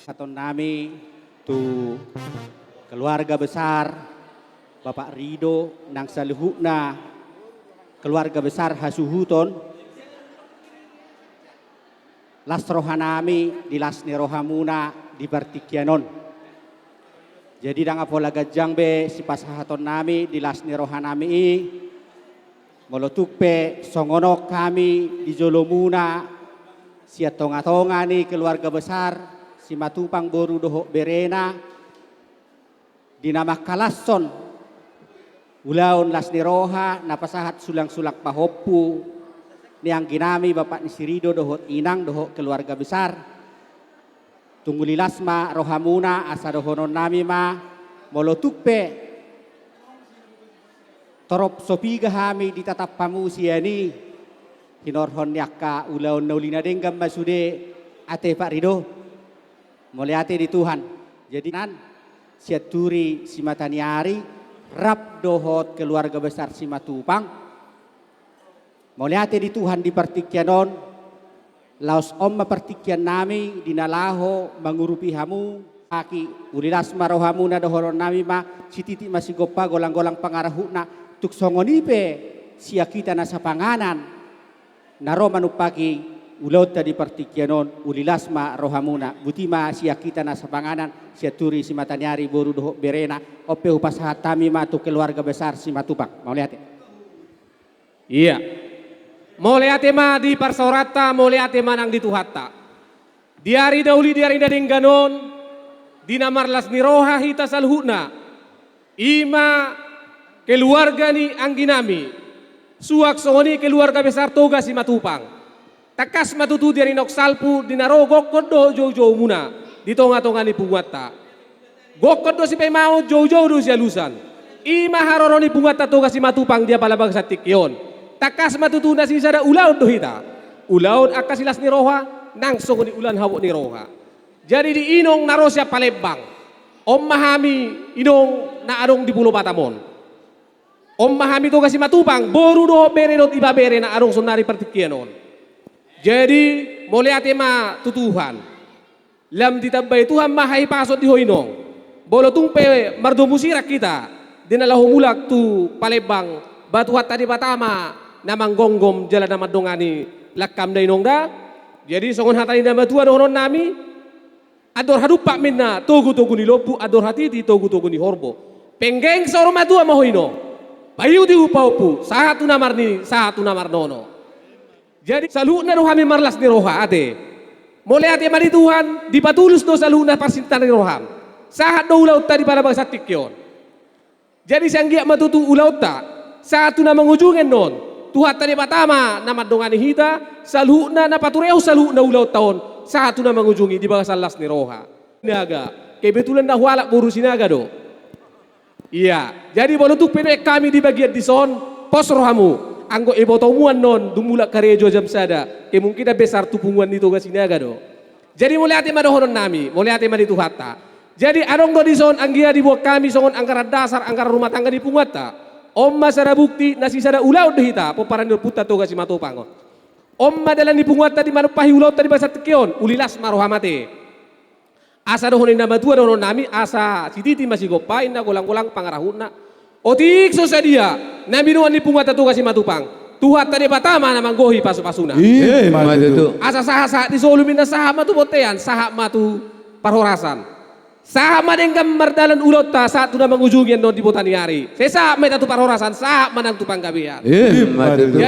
Atau nami tu keluarga besar Bapak Rido nang saluhukna keluarga besar Hasuhuton las rohanami di las rohamuna di Bartikyanon. Jadi dang apola gajang be si pasahaton nami di las rohanami molotukpe songonok kami di Jolomuna si atonga-tonga ni keluarga besar si Matupang Boru Doho Berena dinama Kalasson ulaon las niroha napasahat sulang-sulak pahoppu niang ginami Bapak Nisirido Doho Inang Doho keluarga besar tunggulilasma rohamuna asa dohonon nami ma molotukpe torop sopiga hami ditatap pamusiani hinorhon yakka ulaon naulina denggam masude ate Pak Rido mulyate di Tuhan. Jadi nan siaturi simataniari rap dohot keluarga besar Simatupang. Mulyate di Tuhan di Partikyanon. Laos omma Partikyan nami dinalaho mangurupi hamu aki ulilas marohamu na dohoron nami ma sititi masigopa golang-golang pangarahuna tuk songonipe sia kita nasa panganan naro manupaki ulot tadi Partikyanon ulilasma rohamuna butima sia kita nasa panganan sia turi si matanyari boru doho berena ope upasahat tami matu keluarga besar si Matupang. Mau lihat ya? Iya. Mau lihat ma di parsorata mau lihat manang di tuhatta. Diari dauli diari dadengganon dinamarlas niroha hita salhuna ima keluarga ni angginami suak songoni keluarga besar toga si Matupang. Takas matutu dari nok salpu dinaro gokkodo jojo muna di tonga-tonga ni pungatta. Gokkodo si pemau jojo do si alusan. Ima haroroni pungatta toga si Matupang dia palabag sa tikyon. Takas matutu na si sada ulaud do hita. Ulaud akasilas ni roha nang songo ni ulan hawok ni roha. Jadi di inong naro siya palebang. Om mahami inong na arong di Pulo Batamon. Om mahami toga si Matupang boru do bere dot iba bere na arong sonari Partikyanon. Jadi mulia tema tutuhan lam ditabay Tuhan mahay pasot di hoinong bolo tungpe mardomusirak kita dinalahu mulak tu palebang batuhat tadi batama namang gonggom jalan nama dongani lakam na inong da jadi songon hatani nama Tuhan honon nami ador hadupak minna togu-togu ni lopu ador hatiti togu-togu ni horbo penggeng soroma Tuhan mahoino bayu di upaupu satu namar ni satu namar nono. Jadi salu na rohami marlas ni roha ate. Mole ate mari Tuhan dipatulus do salu na parsintan ni roham. Sahat do ulaut tadi para bangsa tikyon. Jadi sanggia matutu ulaut ta satu na mangujungen non. Tuhan tadi patama nama dongani hita salu na napatureu salu na ulaut taon satu na mangujungi di bangsa las ni roha. Naga kebetulan dah walak buru sinaga do. Iya, jadi bolutuk penek kami di bagian dison pos rohamu. Anggo ibo tomuan non dumulak karejo jam sada ke mungkin ada besar tupungan itu ga sinaga do. Jadi mulai ati madohonon nami, mulai ati madi tuhata. Jadi arong do dison anggia dibuat kami songon angkara dasar angkara rumah tangga di pungata. Omma sada bukti nasi sada ulaud hita poparan do puta to ga si Matupang. Omma dalan di pungata di manupahi ulaud tadi basa tekyon ulilas marohamate. Asa dohonin nama tua dohonon nami asa sititi masih gopain na golang-golang pangarahuna. Otik sosadia nami nuan di pungata tu kasi Matupang tuhat tadi patama namang gohi pasu-pasuna Matutu. asa saha di solumin na saha matu botean saha matu parhorasan saha madenggam mardalan ulot ta saat tu namang ujungin non di botaniari sesa meta tu parhorasan saha manang tu panggabian Matutu.